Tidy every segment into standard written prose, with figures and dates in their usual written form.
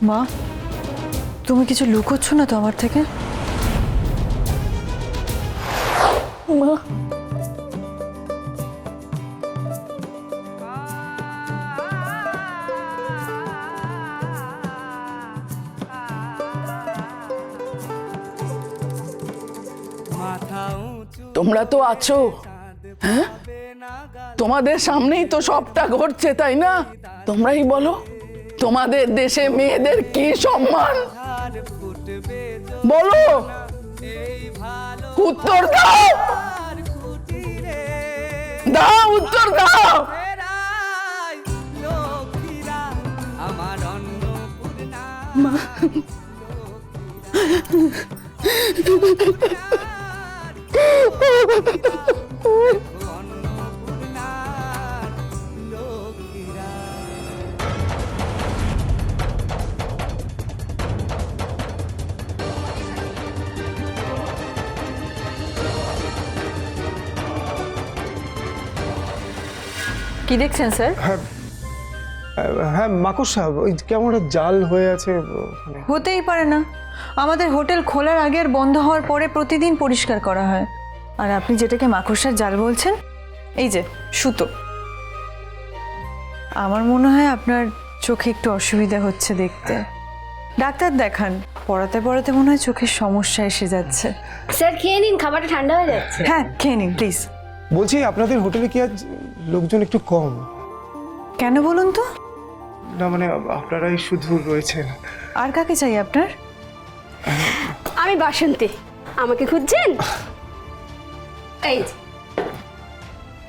মা, তুমি কিছু লুকোচ্ছ না তো আমার থেকে? মা, তোমরা তো আছো, হ্যাঁ? তোমাদের সামনেই তো সবটা ঘটছে, তাই না? তোমরাই বলো, তোমাদের দেশে মেয়েদের কি সম্মান? বলো, উত্তর দাও, দাও উত্তর দাও। মা, কি দেখছেন স্যার? হ্যাঁ মাকড় সাহেব, ওই কেমন একটা জাল হয়ে আছে ওখানে। হতেই পারে না, আমাদের হোটেল খোলার আগে আর বন্ধ হওয়ার পরে প্রতিদিন পরিষ্কার করা হয়। আর আপনি যেটাকে মাকড়সার জাল বলছেন, এই যে সুতো। আমার মনে হয় আপনার চোখে একটু অসুবিধা হচ্ছে দেখতে, ডাক্তার দেখান। পড়াতে পড়াতে মনে হয় চোখের সমস্যা এসে যাচ্ছে। স্যার খেয়ে নিন, খাবারটা ঠান্ডা হয়ে যাচ্ছে। হ্যাঁ, খেয়ে নিন প্লিজ। বলছি আপনাদের হোটেলে কি আজ লোকজন একটু কম? কেন বলুন তো? না মানে আপনারাই শুধু রয়েছেন। আর কাকে চাই আপনার? আমি বাসন্তী, আমাকে খুঁজছেন? এই যে।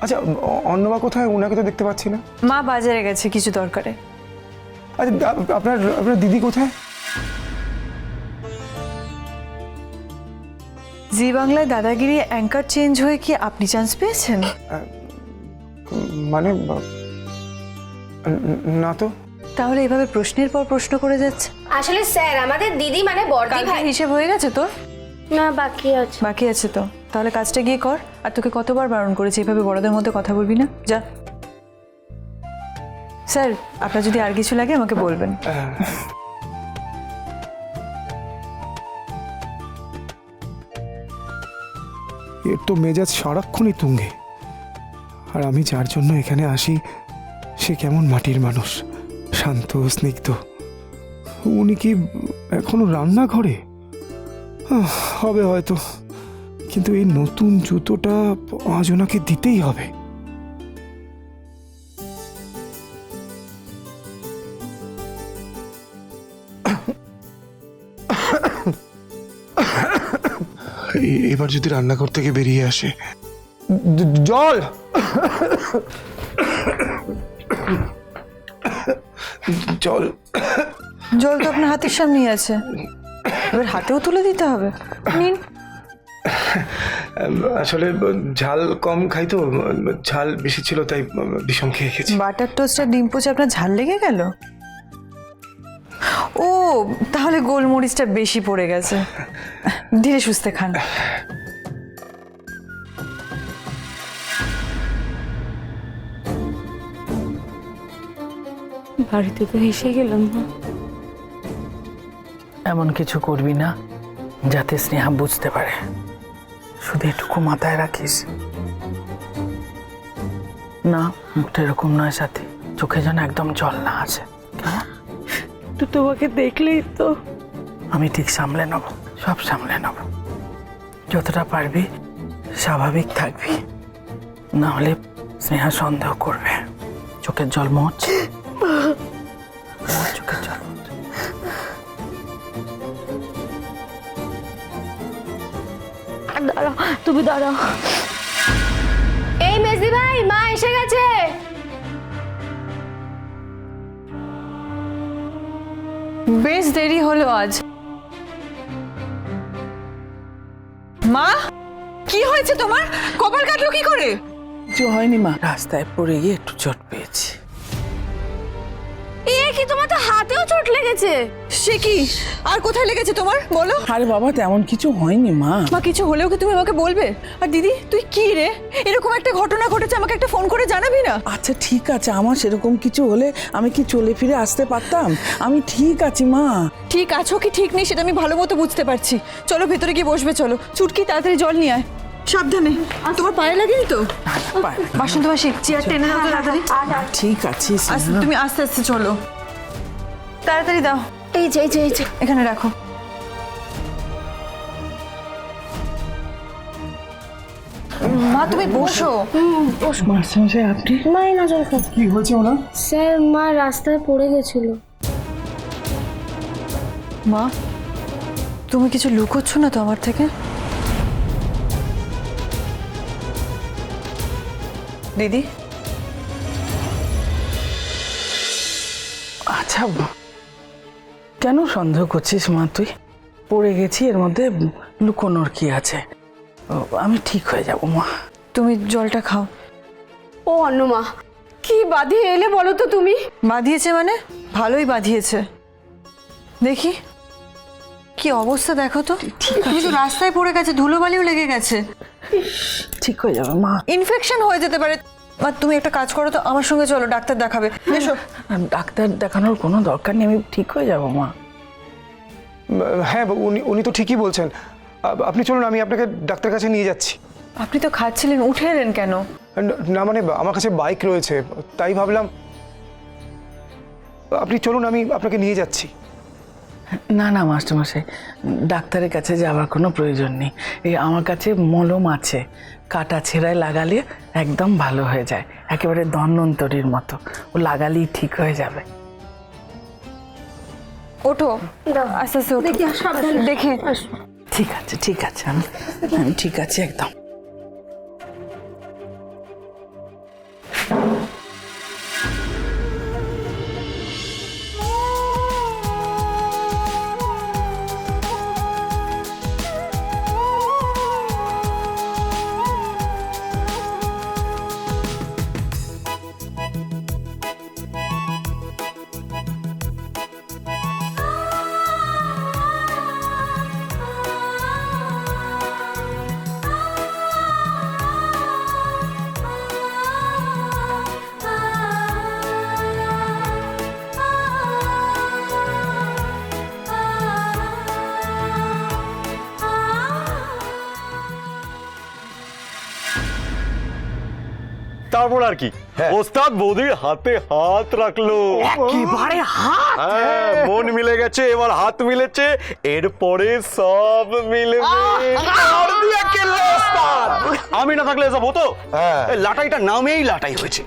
আচ্ছা অন্নমা কোথায়? ওনাকে তো দেখতে পাচ্ছি না। মা বাজারে গেছে কিছু দরকারে। আচ্ছা আপনার আপনার দিদি কোথায়? জি বাংলায় দাদাগিরি অ্যাঙ্কার চেঞ্জ হয়ে কি আপনি চান্স পেয়েছেন? মানে না তো। তাহলে এভাবে প্রশ্নের পর প্রশ্ন করে যাচ্ছে। আসলে স্যার আমাদের দিদি মানে বড়দি কালকে ভাই। হিসেব হয়ে গেছে তোর? না, বাকি আছে। বাকি আছে তো, তাহলে কাজটা গিয়ে কর। আর তোকে কতবার বারণ করেছি এভাবে বড়দের মধ্যে কথা বলবি না, যা। স্যার, আপনার যদি আর কিছু লাগে আমাকে বলবেন। এর তো মেজাজ সারাক্ষণই তুঙ্গে। আর আমি যার জন্য এখানে আসি সে কেমন মাটির মানুষ, শান্ত স্নিগ্ধ। উনি কি এখনো রান্নাঘরে? হবে হয়তো, কিন্তু এই নতুন জুতোটা আজ ওনাকে দিতেই হবে। এবার যদি রান্নাঘর থেকে বেরিয়ে আসে। জল, জল। জল তো আপনার হাতের সামনেই আছে, এবার হাতেও তুলে দিতে হবে। নিন। আসলে ঝাল কম খাই তো, ঝাল বেশি ছিল তাই বিষম খেয়ে গেছি। বাটার টোস্টার ডিম পোচে আপনার ঝাল লেগে গেল? ও, তাহলে গোলমরিচটা বেশি পড়ে গেছে। ধীরে সুস্থে খান। বাড়িতে তো এসে গেলাম না। এমন কিছু করবি না যাতে স্নেহা বুঝতে পারে, শুধু এটুকু মাথায় রাখিস। না, মুখটা এরকম নয় সাথী, চোখে যেন একদম জল না আছে। তো তোমাকে দেখলেই তো। আমি ঠিক সামলে নেব, সব সামলে নেব। যতটা পারবি স্বাভাবিক থাকবি, না হলে স্নেহা সন্দেহ করবে। চোখের জল মোচ, চোখের জল মোচ। দাঁড়াও, তুমি দাঁড়াও। এই মেজদি ভাই, মা এসে গেছে। বেশ দেরি হলো আজ। মা, কি হয়েছে তোমার? কপাল কাটলো কি করে? কিছু হয়নি মা, রাস্তায় পড়ে গিয়ে একটু চোট পেয়েছি। এ কি, তোমার তো হাতেও চোট লেগেছে। সে কি? আর কোথায় লেগেছে তোমার বলো? আরে বাবা তেমন কিছু হয়নি মা। মা কিছু হলেও কি তুমি আমাকে বলবে? আর দিদি তুই কি রে, এরকম একটা ঘটনা ঘটেছে আমাকে একটা ফোন করে জানাবি না? আচ্ছা ঠিক আছে, আমার সেরকম কিছু হলে আমি কি চলে ফিরে আসতে পারতাম? আমি ঠিক আছি মা। ঠিক আছো কি ঠিক নেই সেটা আমি ভালো মতো বুঝতে পারছি। চলো ভেতরে গিয়ে বসবে, চলো। চুটকি তাড়াতাড়ি জল নিয়ে আয়, সাবধানে। তোমার পায়ে লাগেনি তো? বাসন্তী মাসি চেয়ার টেনে দাও তো তাড়াতাড়ি। ঠিক আছে আস্তে, তুমি আস্তে আস্তে চলো, তাড়াতাড়ি দাও। এই যে এই যে এই যে এখানে রাখো। মা তুমি বসো। মাস্টারমশাই আপনি? মাই না জল খাও। কি হয়েছে ওনার? স্যার মা রাস্তায় পড়ে গেছিল। মা তুমি কিছু লুকোচ্ছ না তো আমার থেকে? দিদি আচ্ছা কেন সন্দেহ করছিস মা তুই? পড়ে গেছি, এর মধ্যে লুকোনোর কি আছে? আমি ঠিক হয়ে যাব মা। তুমি জলটা খাও। ও অন্নমা, কি বাঁধিয়ে এলে বলো তো তুমি? বাঁধিয়েছে মানে? ভালোই বাঁধিয়েছে। দেখি কি অবস্থা দেখো তো। তুমি তো রাস্তায় পড়ে গেছে, ধুলোবালিও লেগে গেছে, ঠিক হয়ে যাবে মা। ইনফেকশন হয়ে যেতে পারে। আর তুমি একটা কাজ করো তো, আমার সঙ্গে চলো, ডাক্তার দেখাবে। এসো। ডাক্তার দেখানোর কোনো দরকার নেই, আমি ঠিক হয়ে যাব মা। হ্যাঁ উনি উনি তো ঠিকই বলছেন। আপনি চলুন, আমি আপনাকে ডাক্তার কাছে নিয়ে যাচ্ছি। আপনি তো খাচ্ছিলেন, উঠে এলেন কেন? না মানে আমার কাছে বাইক রয়েছে, তাই ভাবলাম। আপনি চলুন, আমি আপনাকে নিয়ে যাচ্ছি। না না মাস্টারমশাই, ডাক্তারের কাছে যাওয়ার কোনো প্রয়োজন নেই। এই আমার কাছে মলম আছে, কাটা ছেঁড়ায় লাগালে একদম ভালো হয়ে যায়, একেবারে ধন্বন্তরীর মতো। ও লাগালেই ঠিক হয়ে যাবে। ওঠো আস্তে আস্তে, ওঠো। দেখে ঠিক আছে ঠিক আছে, আমি ঠিক আছি একদম। তারপর আর কি, ওস্তাদ বৌদির হাতে হাত রাখলো। একেবারে হাত। হ্যাঁ, মন মিলে গেছে, এবার হাত মিলেছে, এরপরে সব মিলবে। আমি না থাকলে এসব হতো? এই লাটাইটা নামেই লাটাই হয়েছে।